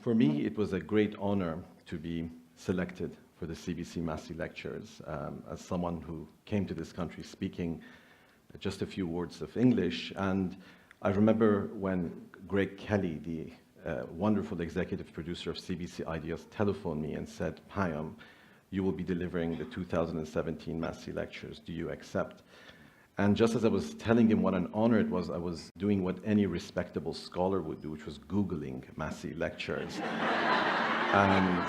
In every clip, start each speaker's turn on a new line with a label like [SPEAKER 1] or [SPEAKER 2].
[SPEAKER 1] For me, it was a great honor to be selected for the CBC Massey Lectures. As someone who came to this country speaking just a few words of English, and I remember when Greg Kelly, the wonderful executive producer of CBC Ideas, telephoned me and said, "Payam, you will be delivering the 2017 Massey Lectures. Do you accept?" And just as I was telling him what an honor it was, I was doing what any respectable scholar would do, which was Googling Massey Lectures. And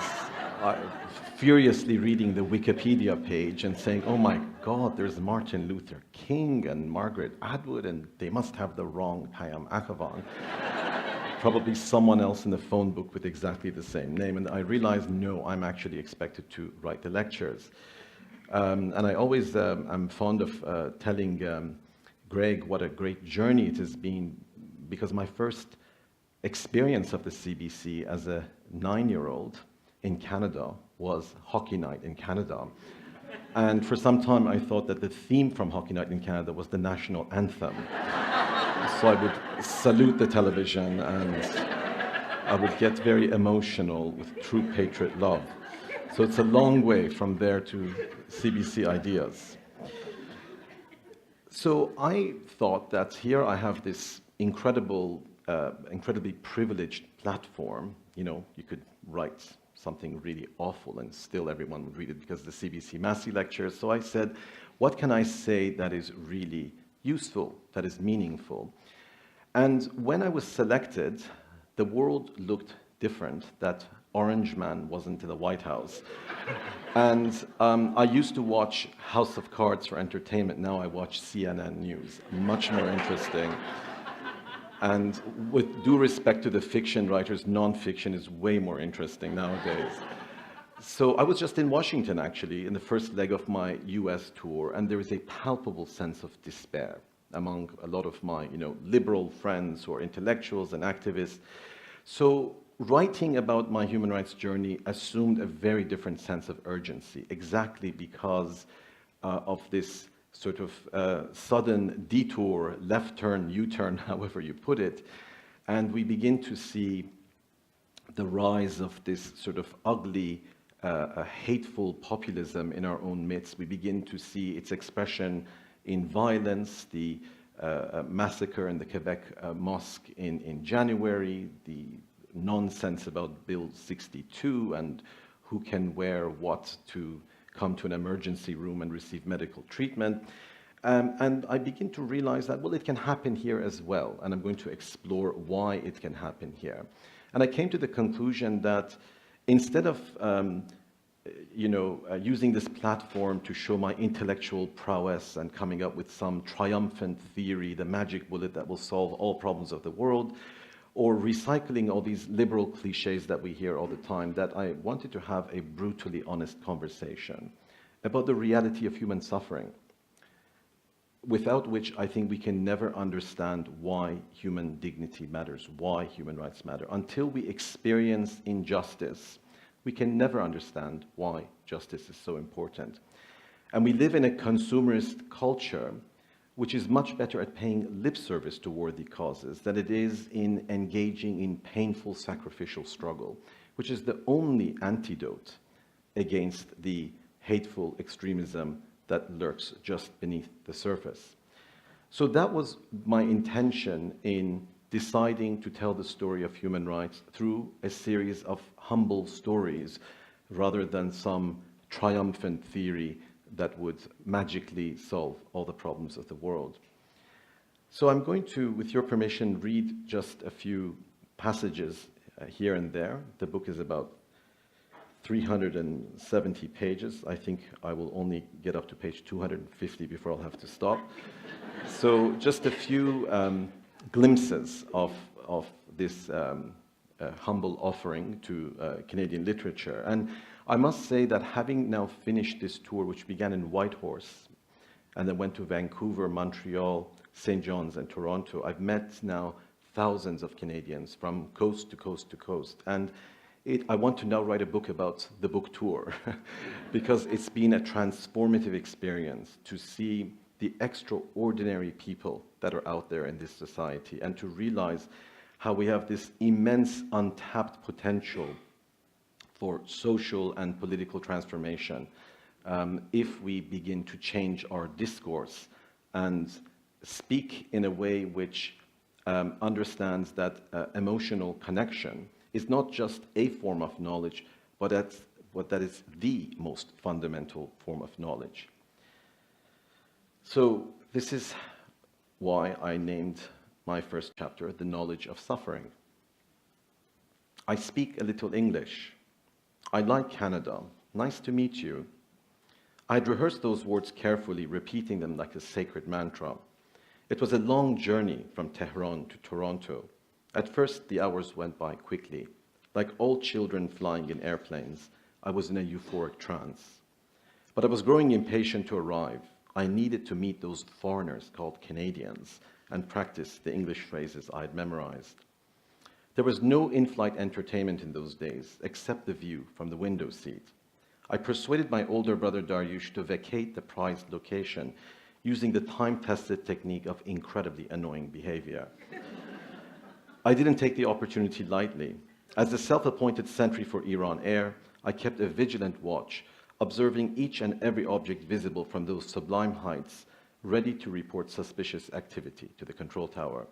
[SPEAKER 1] furiously reading the Wikipedia page and saying, "Oh my God, there's Martin Luther King and Margaret Atwood, and they must have the wrong Payam Akhavan." Probably someone else in the phone book with exactly the same name. And I realized, no, I'm actually expected to write the lectures. And I always am fond of telling Greg what a great journey it has been, because my first experience of the CBC as a 9-year-old in Canada was Hockey Night in Canada. And for some time I thought that the theme from Hockey Night in Canada was the national anthem. So I would salute the television and I would get very emotional with true patriot love. So it's a long way from there to CBC Ideas. So I thought that here I have this incredibly privileged platform. You know, you could write something really awful and still everyone would read it because of the CBC Massey Lectures. So I said, what can I say that is really useful, that is meaningful? And when I was selected, the world looked different. That orange man wasn't in the White House. And I used to watch House of Cards for entertainment. Now I watch CNN News. Much more interesting. And with due respect to the fiction writers, non-fiction is way more interesting nowadays. So I was just in Washington, actually, in the first leg of my US tour, and there is a palpable sense of despair among a lot of my, liberal friends who are intellectuals and activists. So writing about my human rights journey assumed a very different sense of urgency, exactly because of this sort of sudden detour, left turn, U-turn, however you put it. And we begin to see the rise of this sort of ugly, hateful populism in our own midst. We begin to see its expression in violence, the massacre in the Quebec mosque in January, the nonsense about Bill 62 and who can wear what to come to an emergency room and receive medical treatment. And I begin to realize that, well, it can happen here as well, and I'm going to explore why it can happen here. And I came to the conclusion that instead of using this platform to show my intellectual prowess and coming up with some triumphant theory, the magic bullet that will solve all problems of the world, or recycling all these liberal cliches that we hear all the time, that I wanted to have a brutally honest conversation about the reality of human suffering, without which I think we can never understand why human dignity matters, why human rights matter. Until we experience injustice, we can never understand why justice is so important. And we live in a consumerist culture which is much better at paying lip service to worthy causes than it is in engaging in painful sacrificial struggle, which is the only antidote against the hateful extremism that lurks just beneath the surface. So that was my intention in deciding to tell the story of human rights through a series of humble stories rather than some triumphant theory that would magically solve all the problems of the world. So I'm going to, with your permission, read just a few passages here and there. The book is about 370 pages. I think I will only get up to page 250 before I'll have to stop. So just a few glimpses of this humble offering to Canadian literature. And I must say that having now finished this tour, which began in Whitehorse, and then went to Vancouver, Montreal, St. John's, and Toronto, I've met now thousands of Canadians from coast to coast to coast. And I want to now write a book about the book tour, because it's been a transformative experience to see the extraordinary people that are out there in this society and to realize how we have this immense untapped potential for social and political transformation if we begin to change our discourse and speak in a way which understands that emotional connection is not just a form of knowledge, but that is the most fundamental form of knowledge. So this is why I named my first chapter, The Knowledge of Suffering. I speak a little English. I like Canada. Nice to meet you. I'd rehearsed those words carefully, repeating them like a sacred mantra. It was a long journey from Tehran to Toronto. At first, the hours went by quickly. Like all children flying in airplanes, I was in a euphoric trance. But I was growing impatient to arrive. I needed to meet those foreigners called Canadians and practice the English phrases I had memorized. There was no in-flight entertainment in those days, except the view from the window seat. I persuaded my older brother Dariush to vacate the prized location using the time-tested technique of incredibly annoying behavior. I didn't take the opportunity lightly. As the self-appointed sentry for Iran Air, I kept a vigilant watch, observing each and every object visible from those sublime heights, ready to report suspicious activity to the control tower.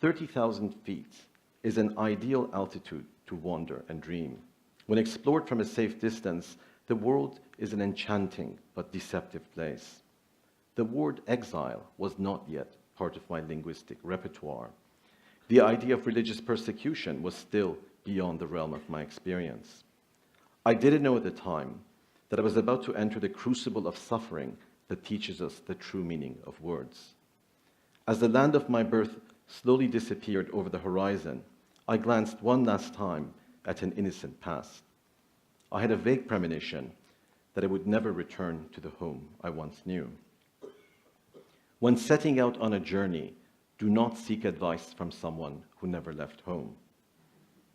[SPEAKER 1] 30,000 feet is an ideal altitude to wander and dream. When explored from a safe distance, the world is an enchanting but deceptive place. The word exile was not yet part of my linguistic repertoire. The idea of religious persecution was still beyond the realm of my experience. I didn't know at the time that I was about to enter the crucible of suffering that teaches us the true meaning of words. As the land of my birth slowly disappeared over the horizon, I glanced one last time at an innocent past. I had a vague premonition that I would never return to the home I once knew. When setting out on a journey, do not seek advice from someone who never left home.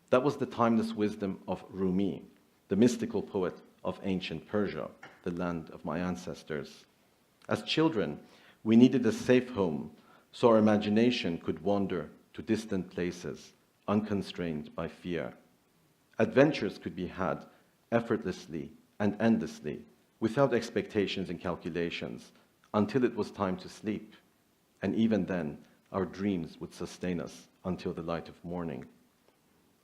[SPEAKER 1] That was the timeless wisdom of Rumi, the mystical poet of ancient Persia, the land of my ancestors. As children, we needed a safe home so our imagination could wander to distant places, unconstrained by fear. Adventures could be had effortlessly and endlessly, without expectations and calculations, until it was time to sleep. And even then, our dreams would sustain us until the light of morning.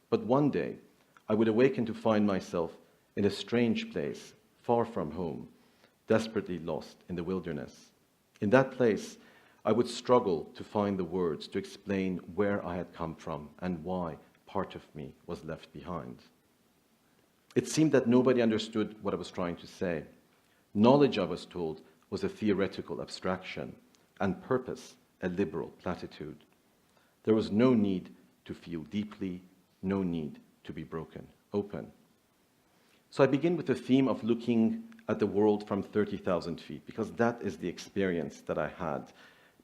[SPEAKER 1] But one day, I would awaken to find myself in a strange place, far from home, desperately lost in the wilderness. In that place, I would struggle to find the words to explain where I had come from and why part of me was left behind. It seemed that nobody understood what I was trying to say. Knowledge, I was told, was a theoretical abstraction, and purpose a liberal platitude. There was no need to feel deeply, no need to be broken open. So I begin with the theme of looking at the world from 30,000 feet, because that is the experience that I had,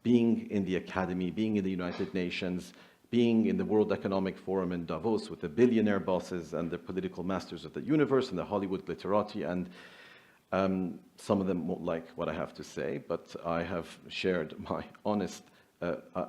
[SPEAKER 1] being in the academy, being in the United Nations, being in the World Economic Forum in Davos with the billionaire bosses and the political masters of the universe and the Hollywood glitterati, and some of them won't like what I have to say, but I have shared my honest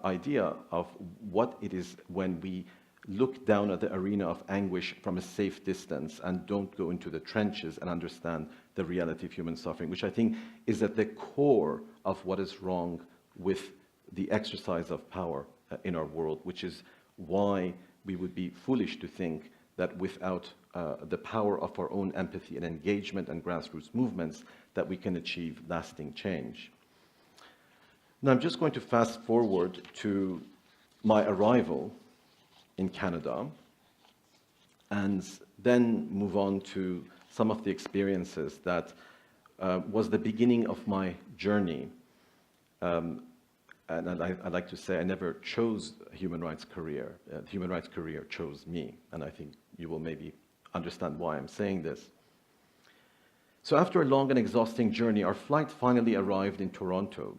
[SPEAKER 1] idea of what it is when we look down at the arena of anguish from a safe distance and don't go into the trenches and understand the reality of human suffering, which I think is at the core of what is wrong with the exercise of power in our world, which is why we would be foolish to think that without the power of our own empathy and engagement and grassroots movements that we can achieve lasting change. Now I'm just going to fast forward to my arrival in Canada and then move on to some of the experiences that was the beginning of my journey. And I'd like to say I never chose a human rights career. The human rights career chose me, and I think you will maybe understand why I'm saying this. So after a long and exhausting journey, our flight finally arrived in Toronto.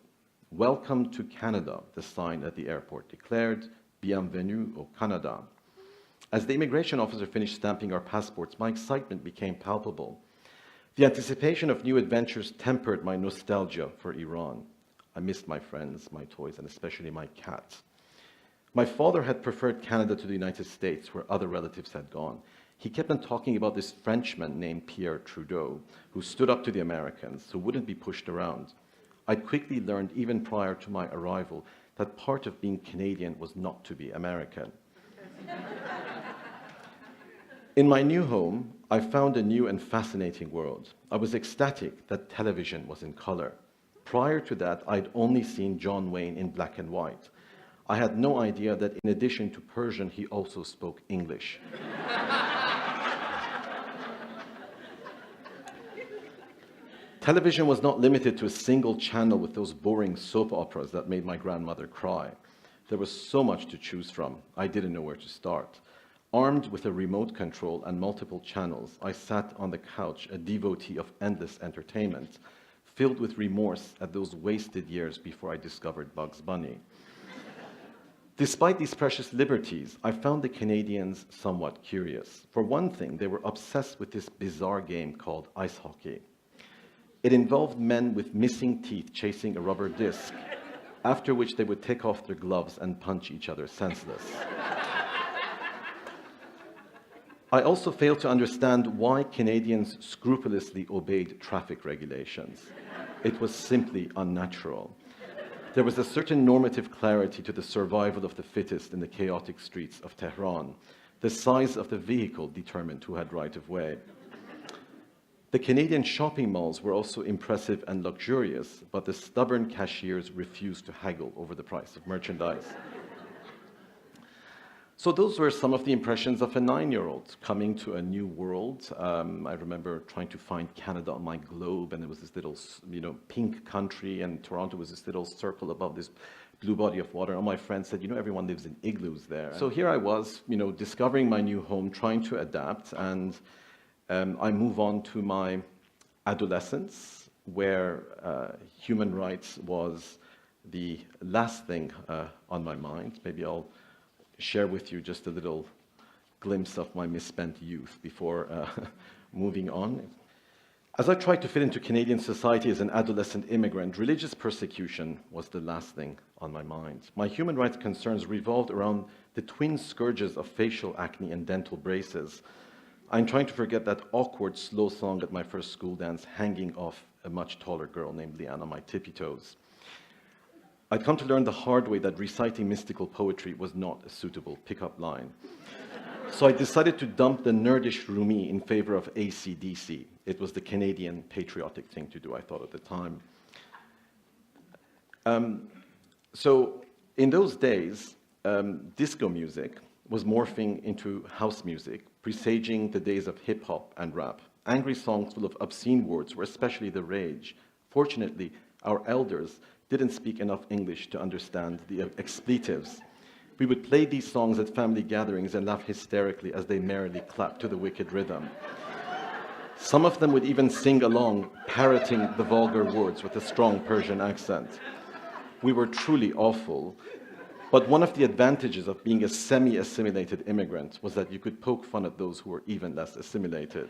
[SPEAKER 1] Welcome to Canada, the sign at the airport declared. Bienvenue au Canada. As the immigration officer finished stamping our passports, my excitement became palpable. The anticipation of new adventures tempered my nostalgia for Iran. I missed my friends, my toys, and especially my cat. My father had preferred Canada to the United States, where other relatives had gone. He kept on talking about this Frenchman named Pierre Trudeau, who stood up to the Americans, who wouldn't be pushed around. I quickly learned, even prior to my arrival, that part of being Canadian was not to be American. In my new home, I found a new and fascinating world. I was ecstatic that television was in color. Prior to that, I'd only seen John Wayne in black and white. I had no idea that in addition to Persian, he also spoke English. Television was not limited to a single channel with those boring soap operas that made my grandmother cry. There was so much to choose from. I didn't know where to start. Armed with a remote control and multiple channels, I sat on the couch, a devotee of endless entertainment, filled with remorse at those wasted years before I discovered Bugs Bunny. Despite these precious liberties, I found the Canadians somewhat curious. For one thing, they were obsessed with this bizarre game called ice hockey. It involved men with missing teeth chasing a rubber disc, after which they would take off their gloves and punch each other senseless. I also failed to understand why Canadians scrupulously obeyed traffic regulations. It was simply unnatural. There was a certain normative clarity to the survival of the fittest in the chaotic streets of Tehran. The size of the vehicle determined who had right of way. The Canadian shopping malls were also impressive and luxurious, but the stubborn cashiers refused to haggle over the price of merchandise. So those were some of the impressions of a 9-year-old coming to a new world. I remember trying to find Canada on my globe, and there was this little, pink country, and Toronto was this little circle above this blue body of water. And all my friends said, everyone lives in igloos there. So here I was, discovering my new home, trying to adapt, and I move on to my adolescence, where human rights was the last thing on my mind. Maybe I'll share with you just a little glimpse of my misspent youth before moving on. As I tried to fit into Canadian society as an adolescent immigrant, religious persecution was the last thing on my mind. My human rights concerns revolved around the twin scourges of facial acne and dental braces. I'm trying to forget that awkward slow song at my first school dance hanging off a much taller girl named Leanne on my tippy toes. I'd come to learn the hard way that reciting mystical poetry was not a suitable pickup line. So I decided to dump the nerdish Rumi in favor of AC/DC. It was the Canadian patriotic thing to do, I thought at the time. So in those days, disco music was morphing into house music, presaging the days of hip-hop and rap. Angry songs full of obscene words were especially the rage. Fortunately, our elders didn't speak enough English to understand the expletives. We would play these songs at family gatherings and laugh hysterically as they merrily clapped to the wicked rhythm. Some of them would even sing along, parroting the vulgar words with a strong Persian accent. We were truly awful, but one of the advantages of being a semi-assimilated immigrant was that you could poke fun at those who were even less assimilated.